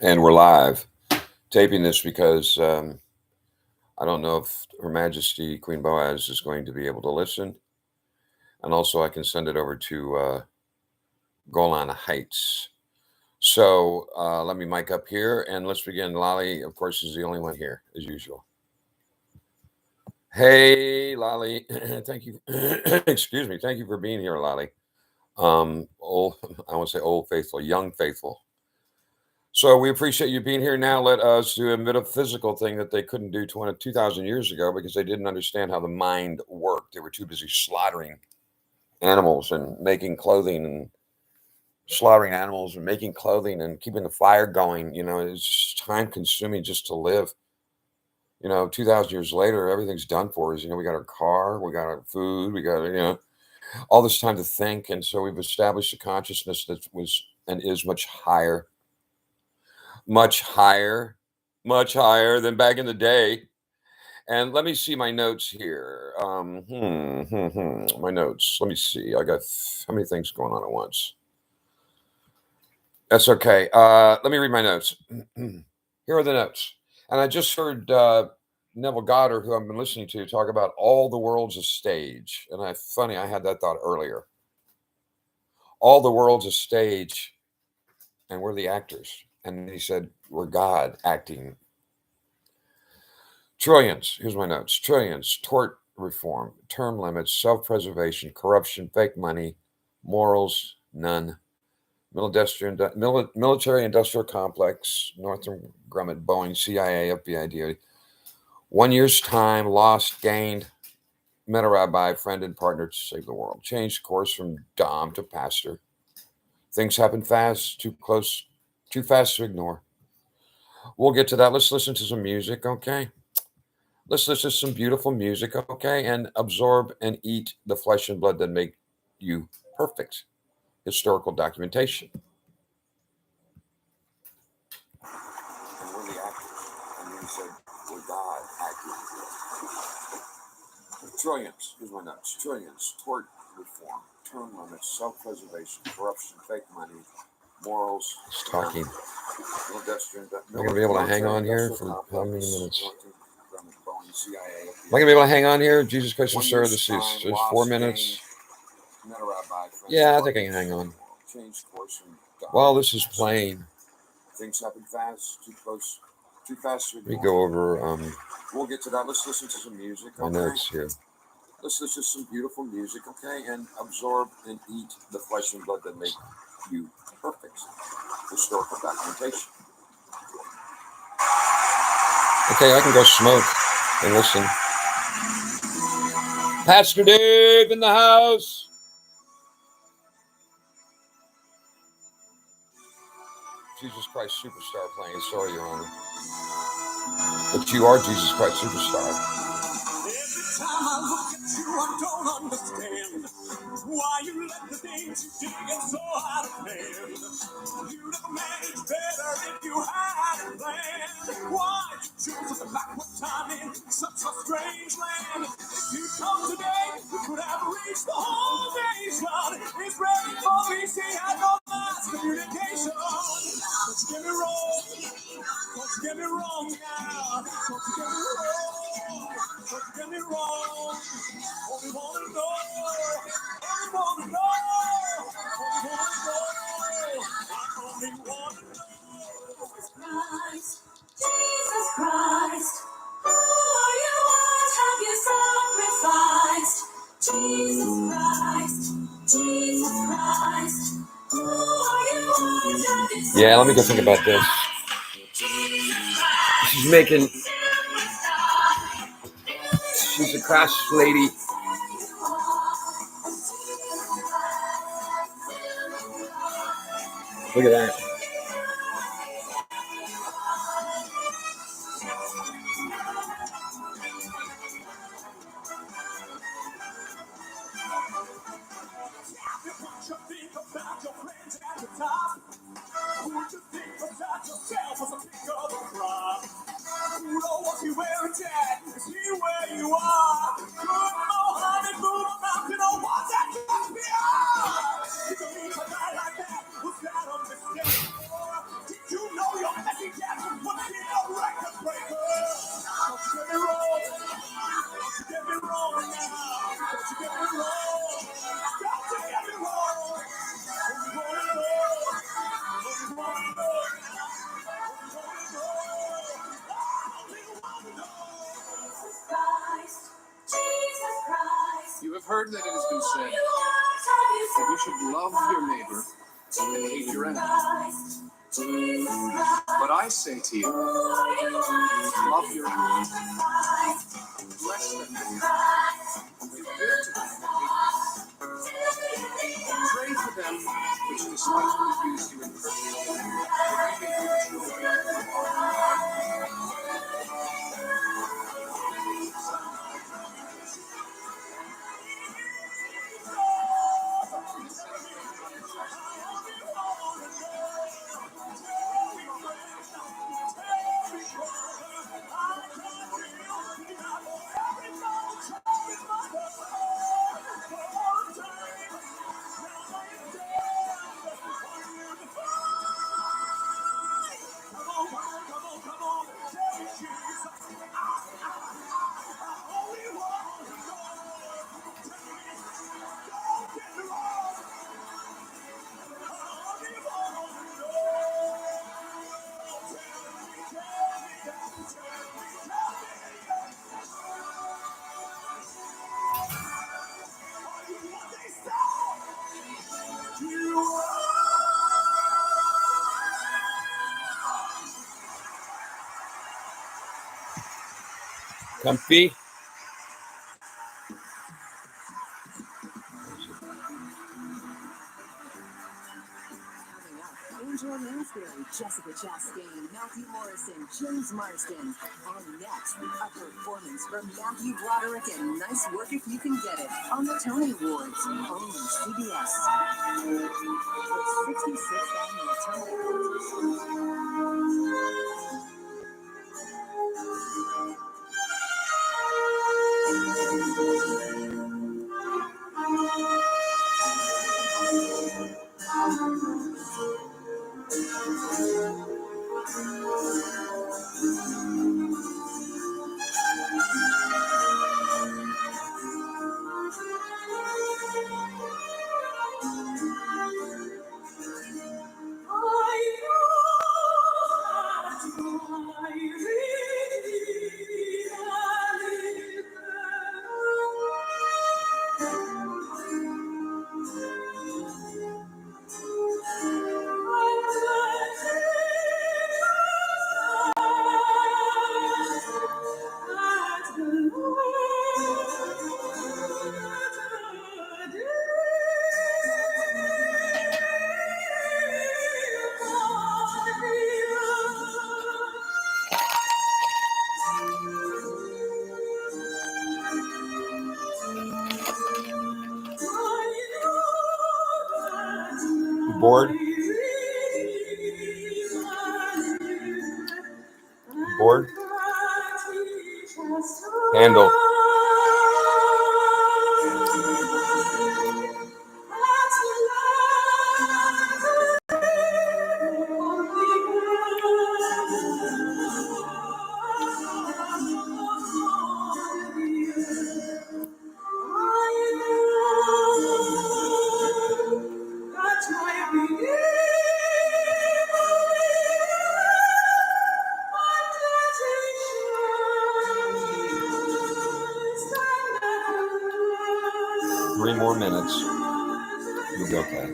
And we're live taping this because I don't know if Her Majesty Queen Boaz is going to be able to listen. And also, I can send it over to Golan Heights. So let me mic up here and let's begin. Lolly, of course, is the only one here, as usual. Hey, Lolly. Thank you. Excuse me. Thank you for being here, Lolly. Old, I want to say old faithful, young faithful. So we appreciate you being here. Now let us do a metaphysical thing that they couldn't do 2,000 years ago because they didn't understand how the mind worked. They were too busy slaughtering animals and making clothing and slaughtering animals and making clothing and keeping the fire going. You know, it's time consuming just to live. 2,000 years later, everything's done for us. We got our car, we got our food, we got, all this time to think. And so we've established a consciousness that was and is much higher, much higher than back in the day. And let me see my notes here. My notes. Let me see. I got how many things going on at once? That's okay. Let me read my notes. Here are the notes. And I just heard Neville Goddard, who I've been listening to, talk about all the world's a stage. And I had that thought earlier. All the world's a stage, and we're the actors. And he said, we're God acting. Trillions, here's my notes. Trillions, tort reform, term limits, self-preservation, corruption, fake money, morals, none. Military industrial complex, Northrop Grumman, Boeing, CIA, FBI, DoD. 1 year's time, lost, gained, met a rabbi, friend and partner to save the world. Changed course from Dom to pastor. Things happen fast, too close, too fast to ignore. We'll get to that. Let's listen to some music, okay? Let's listen to some beautiful music, okay? And absorb and eat the flesh and blood that make you perfect. Historical documentation. And we're the actors. And he said, we're God acting. Trillions, here's my notes. Trillions, tort reform, term limits, self-preservation, corruption, fake money, morals. It's talking. Am I going to be able to hang on here for how many minutes? Am I going to be able to hang on here? Jesus Christ, sir, this is just 4 minutes. Yeah, I think I can hang on. While this is playing, things happen fast, too close, too fast. Let me go over. We'll get to that. Let's listen to some music. My notes here. Let's listen to some beautiful music, okay, and absorb and eat the flesh and blood that make you perfect. Historical documentation. Okay, I can go smoke and listen. Pastor Dave in the house. Jesus Christ Superstar playing. Sorry, Your Honor. But you are Jesus Christ Superstar. Every time I look at you, I don't understand why you let the things you did get so out of hand. You'd have managed better if you had a plan. Why did you choose a backward time in such a strange land? If you come today, we could have reached the whole nation. It's ready for peace, he had no mass communication. Don't you get me wrong, don't you get me wrong now. Don't you get me wrong, don't you get me wrong. Only wanna know, only wanna know, only wanna know, I only wanna know. Christ, Jesus Christ, who are you? What have you sacrificed? Jesus Christ, Jesus Christ, who are you? What have you sacrificed? Yeah, let me go think about this. She's making. She's a crash lady. Look at that. heard that it has been said that you should love your neighbor and hate your enemy. But I say to you, love your enemy, bless them, do good to them that hate you. Pray for them which despitefully use you in persecute, that you may be the children of Comfy. Angel Lansbury, Jessica Chastain, Matthew Morrison, James Marsden. And next, a performance from Matthew Broderick and Nice Work If You Can Get It on the Tony Awards, only CBS. The 66th Annual Tony Board. Board. Handle. Three more minutes. You'll be okay.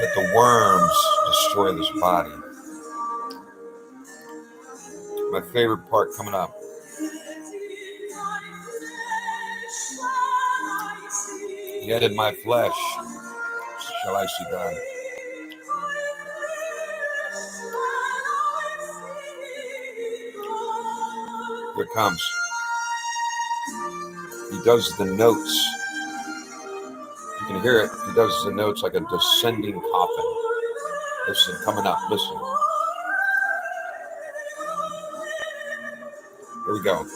Let the worms destroy this body. My favorite part coming up. Yet in my flesh shall I see God. Here it comes. He does the notes. You can hear it. He does the notes like a descending coffin. Listen, coming up. Listen. Here we go.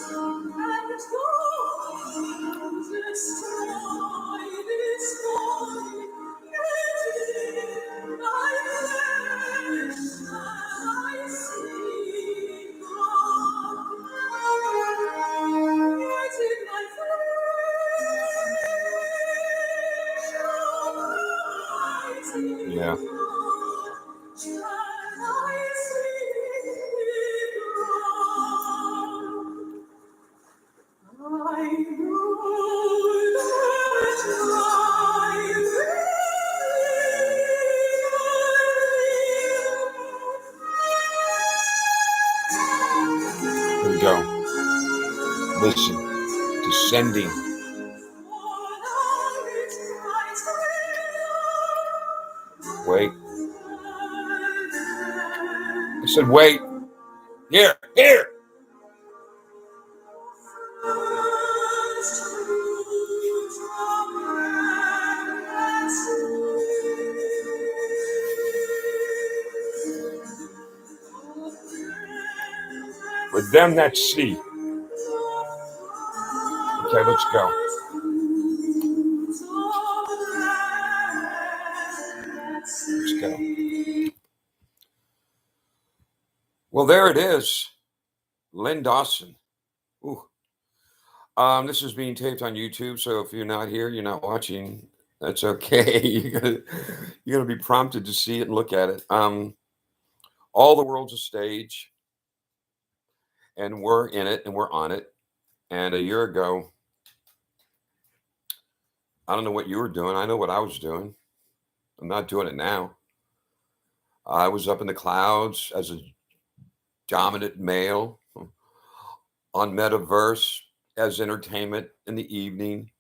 Yeah. Here we go. Listen. Descending. Wait. I said, wait. Here. For them that see. Okay, let's go. Let's go. Well, there it is. Len Dawson. Ooh. This is being taped on YouTube, so if you're not here, you're not watching, that's okay. You're gonna be prompted to see it and look at it. All the world's a stage, and we're in it and we're on it. And a year ago, I don't know what you were doing. I know what I was doing. I'm not doing it now. I was up in the clouds as a dominant male on Metaverse as entertainment in the evening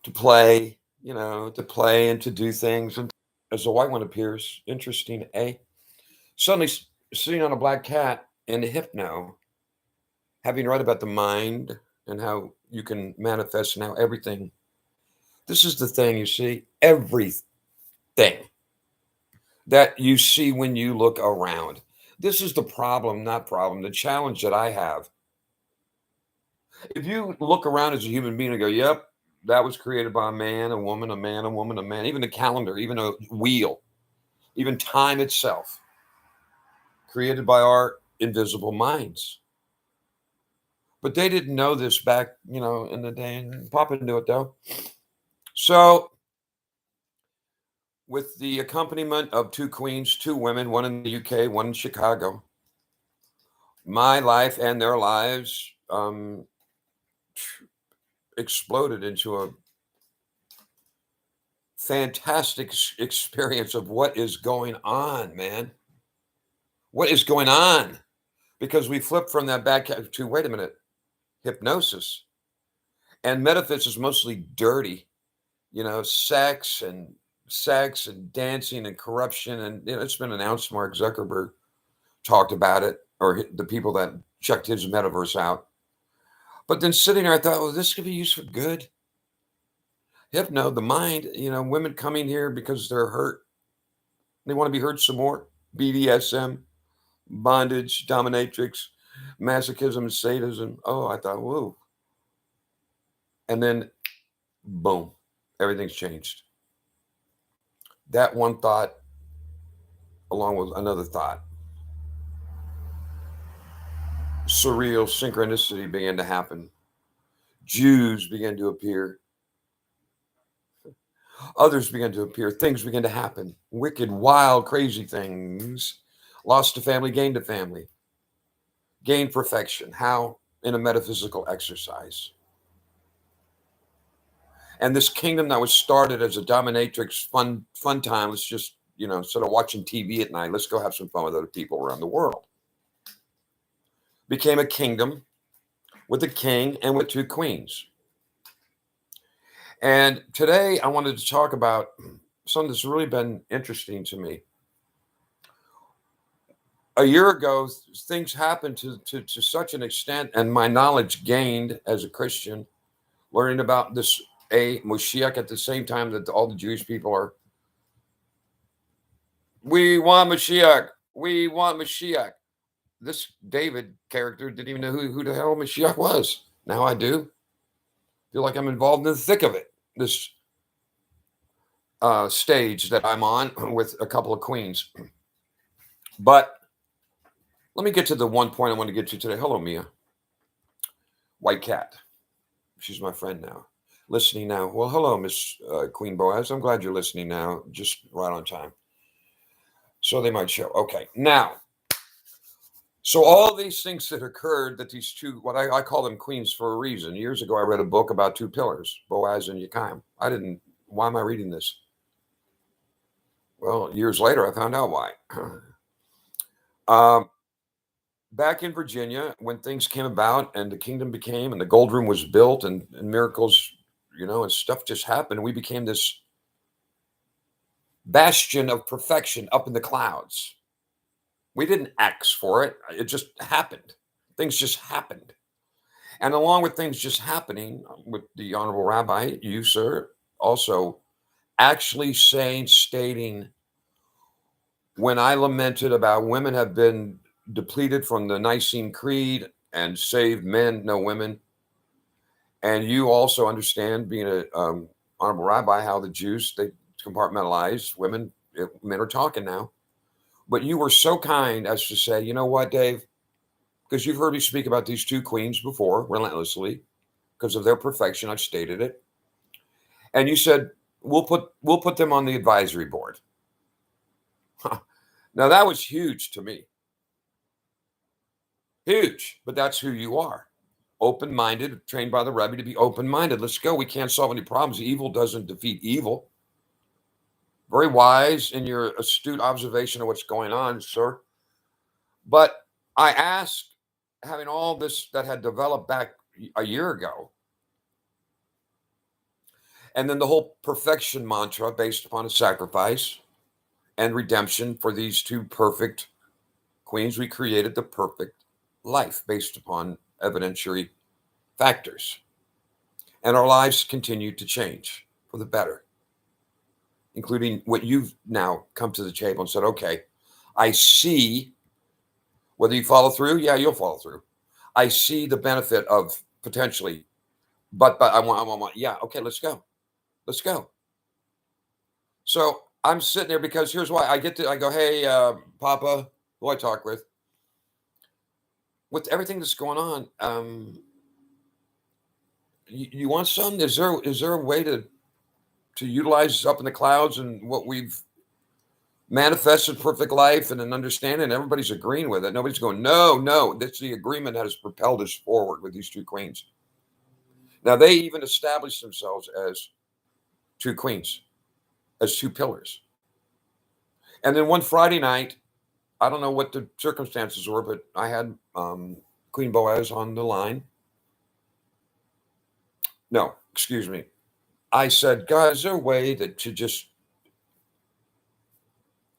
to play, and to do things. And as a white one appears, interesting, eh? Suddenly sitting on a black cat in hypno, having read about the mind and how you can manifest now everything. This is the thing, you see, everything that you see when you look around. This is the the challenge that I have. If you look around as a human being and go, yep, that was created by a man, a woman, a man, a woman, a man, even a calendar, even a wheel, even time itself, created by our invisible minds. But they didn't know this back, in the day, and Papa knew it though. So, with the accompaniment of two queens, two women, one in the UK, one in Chicago, my life and their lives exploded into a fantastic experience of what is going on, man. What is going on? Because we flipped from that bad cat to, wait a minute, hypnosis. And metaphysics is mostly dirty, sex and dancing and corruption. And it's been announced. Mark Zuckerberg talked about it, or the people that checked his metaverse out. But then sitting there, I thought, well, this could be used for good. Hypno, the mind, women coming here because they're hurt. They want to be hurt some more. BDSM, bondage, dominatrix, masochism, sadism. Oh, I thought, whoa. And then, boom, everything's changed. That one thought, along with another thought, surreal synchronicity began to happen. Jews began to appear. Others began to appear. Things began to happen. Wicked, wild, crazy things. Lost to family, gained to family. Gained perfection. How? In a metaphysical exercise. And this kingdom that was started as a dominatrix fun time, let's just, instead of watching TV at night, let's go have some fun with other people around the world, became a kingdom with a king and with two queens. And today I wanted to talk about something that's really been interesting to me. A year ago, things happened to such an extent, and my knowledge gained as a Christian, learning about this Moshiach at the same time that all the Jewish people are, we want Mashiach. We want Mashiach. This David character didn't even know who the hell Mashiach was. Now I do. Feel like I'm involved in the thick of it. This stage that I'm on with a couple of queens. But let me get to the one point I want to get to today. Hello, Mia. White cat. She's my friend now. Listening now. Well, hello, Miss Queen Boaz. I'm glad you're listening now, just right on time. So they might show. Okay, now, so all these things that occurred, that these two, what I call them queens for a reason. Years ago, I read a book about two pillars, Boaz and Yakim. Why am I reading this? Well, years later, I found out why. um, Back in Virginia, when things came about and the kingdom became, and the gold room was built, and miracles, and stuff just happened, we became this bastion of perfection up in the clouds. We didn't ask for it. It just happened. Things just happened. And along with things just happening, with the Honorable Rabbi, you, sir, also actually stating, when I lamented about women have been depleted from the Nicene Creed and saved men, no women. And you also understand, being a Honorable Rabbi, how the Jews, they compartmentalize women. Men are talking now. But you were so kind as to say, you know what, Dave? Because you've heard me speak about these two queens before, relentlessly, because of their perfection. I've stated it. And you said, we'll put them on the advisory board. Now, that was huge to me. Huge. But that's who you are. Open-minded, trained by the Rebbe to be open-minded. Let's go. We can't solve any problems. Evil doesn't defeat evil. Very wise in your astute observation of what's going on, sir. But I asked, having all this that had developed back a year ago, and then the whole perfection mantra based upon a sacrifice and redemption for these two perfect queens, we created the perfect life based upon evidentiary factors. And our lives continue to change for the better, including what you've now come to the table and said, okay, I see, whether you follow through, yeah, you'll follow through. I see the benefit of potentially, but I want, yeah, okay, let's go. Let's go. So I'm sitting there because here's why. I go, hey, Papa, who I talk with everything that's going on, you want some? Is there a way to utilize up in the clouds and what we've manifested, perfect life and an understanding? Everybody's agreeing with it. Nobody's going, no. That's the agreement that has propelled us forward with these two queens. Now, they even established themselves as two queens, as two pillars. And then one Friday night, I don't know what the circumstances were, but I had Queen Boaz on the line. No, excuse me. I said, guys, is there a way to just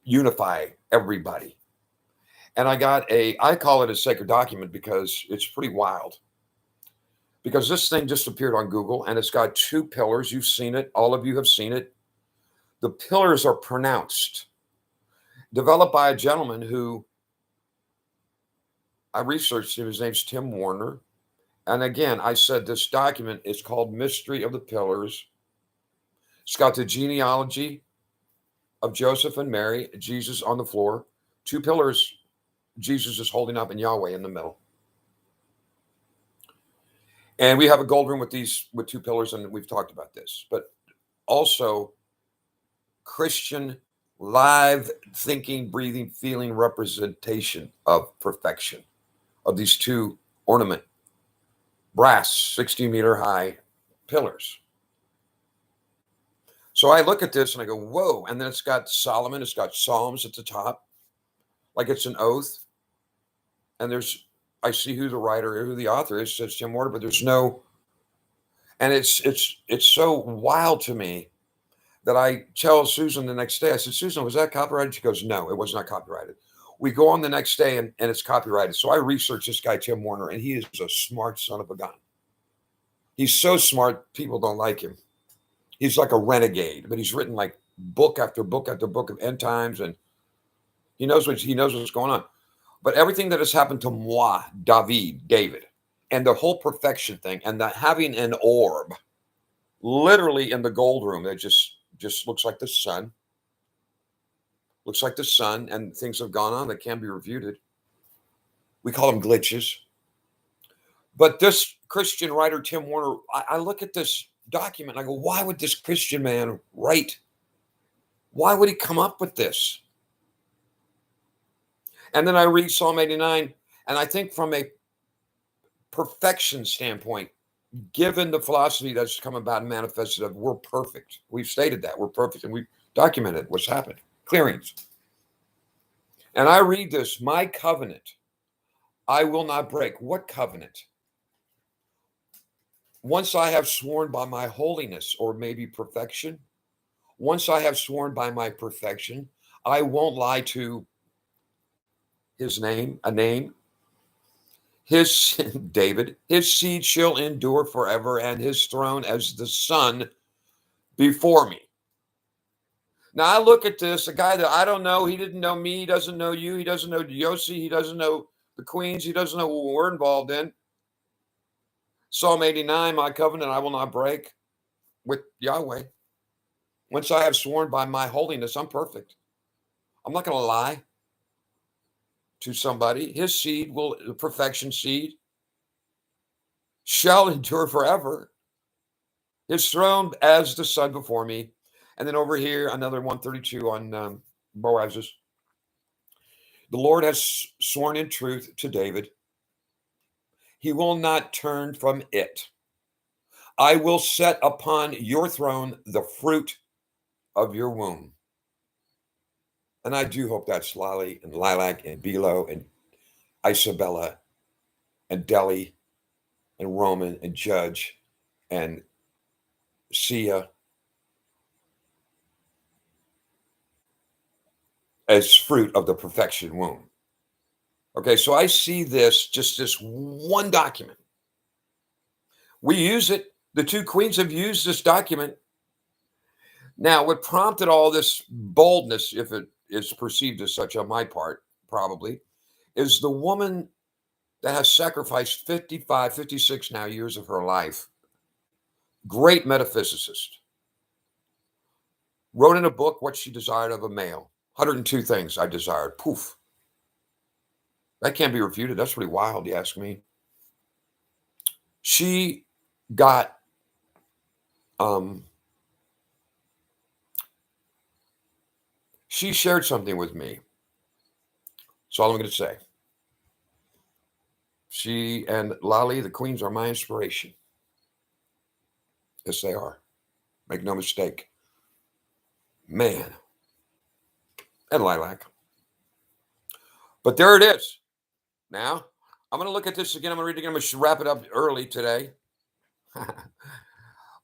unify everybody? And I call it a sacred document because it's pretty wild. Because this thing just appeared on Google and it's got two pillars. You've seen it. All of you have seen it. The pillars are pronounced, developed by a gentleman who I researched him. His name's Tim Warner. And again, I said this document is called Mystery of the Pillars. It's got the genealogy of Joseph and Mary, Jesus on the floor, two pillars Jesus is holding up, and Yahweh in the middle. And we have a gold room with two pillars, and we've talked about this. But also Christian, live, thinking, breathing, feeling representation of perfection of these two ornament, brass, 60-meter high pillars. So I look at this and I go, whoa. And then it's got Solomon, it's got Psalms at the top, like it's an oath. And I see who the author is, says Tim Warner, but there's no, and it's so wild to me that I tell Susan the next day, I said, Susan, was that copyrighted? She goes, no, it was not copyrighted. We go on the next day and it's copyrighted. So I researched this guy, Tim Warner, and he is a smart son of a gun. He's so smart, people don't like him. He's like a renegade, but he's written like book after book after book of end times, and he knows what's going on. But everything that has happened to moi, David, and the whole perfection thing, and that having an orb, literally in the gold room, that just looks like the sun. Looks like the sun, and things have gone on that can be refuted. We call them glitches. But this Christian writer, Tim Warner, I look at this document. I go, why would this Christian man write? Why would he come up with this? And then I read Psalm 89, and I think from a perfection standpoint, given the philosophy that's come about and manifested of we're perfect. We've stated that we're perfect, and we've documented what's happened. Clearings. And I read this, my covenant, I will not break. What covenant? Once I have sworn by my holiness, or maybe perfection, once I have sworn by my perfection, I won't lie to his name, a name. His David, his seed shall endure forever, and his throne as the sun before me. Now I look at this, a guy that I don't know, he didn't know me, he doesn't know you, he doesn't know Yossi, he doesn't know the Queens, he doesn't know what we're involved in. Psalm 89, my covenant I will not break with Yahweh. Once I have sworn by my holiness, I'm perfect. I'm not going to lie to somebody. His seed will, the perfection seed, shall endure forever. His throne as the sun before me. And then over here, another 132 on Boaz's. The Lord has sworn in truth to David. He will not turn from it. I will set upon your throne the fruit of your womb. And I do hope that's Lali and Lilac and Bilo and Isabella and Deli and Roman and Judge and Sia as fruit of the perfection womb. Okay, so I see this, just this one document. We use it. The two queens have used this document. Now, what prompted all this boldness, if it is perceived as such on my part, probably, is the woman that has sacrificed 55, 56 now years of her life, great metaphysicist, wrote in a book what she desired of a male. 102 things I desired. Poof. That can't be refuted. That's pretty wild, you ask me. She got she shared something with me. That's all I'm going to say. She and Lali, the queens, are my inspiration. Yes, they are. Make no mistake. Man. And Lilac. But there it is. Now, I'm going to look at this again. I'm going to read it again. I'm going to wrap it up early today.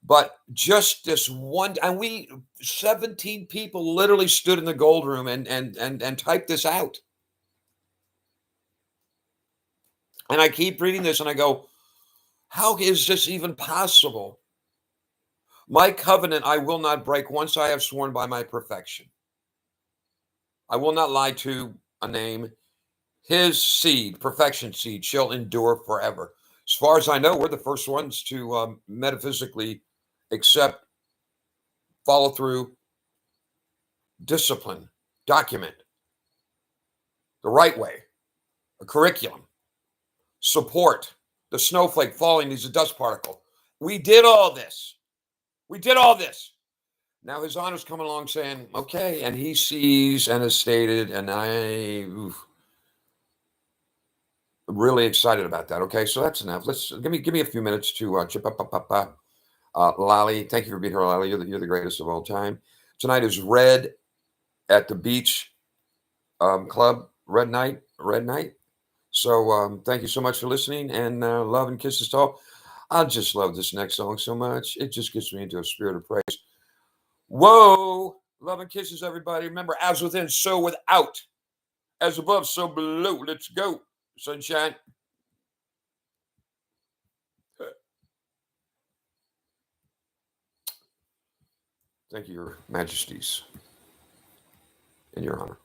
But just this one, and 17 people literally stood in the gold room and typed this out. And I keep reading this and I go, how is this even possible? My covenant I will not break once I have sworn by my perfection. I will not lie to a name. His seed, perfection seed, shall endure forever. As far as I know, we're the first ones to metaphysically accept, follow through, discipline, document the right way, a curriculum, support the snowflake falling as a dust particle. We did all this. We did all this. Now his honor's coming along saying, okay, and he sees and has stated, and I'm really excited about that. Okay, so that's enough. Let's give me a few minutes to chip up. Lali, thank you for being here, Lali. You're the greatest of all time. Tonight is Red at the Beach Club, Red Night. So thank you so much for listening, and love and kisses to all. I just love this next song so much. It just gets me into a spirit of praise. Whoa! Love and kisses, everybody. Remember, as within, so without. As above, so below. Let's go, sunshine. Thank you, Your Majesties, in your honor.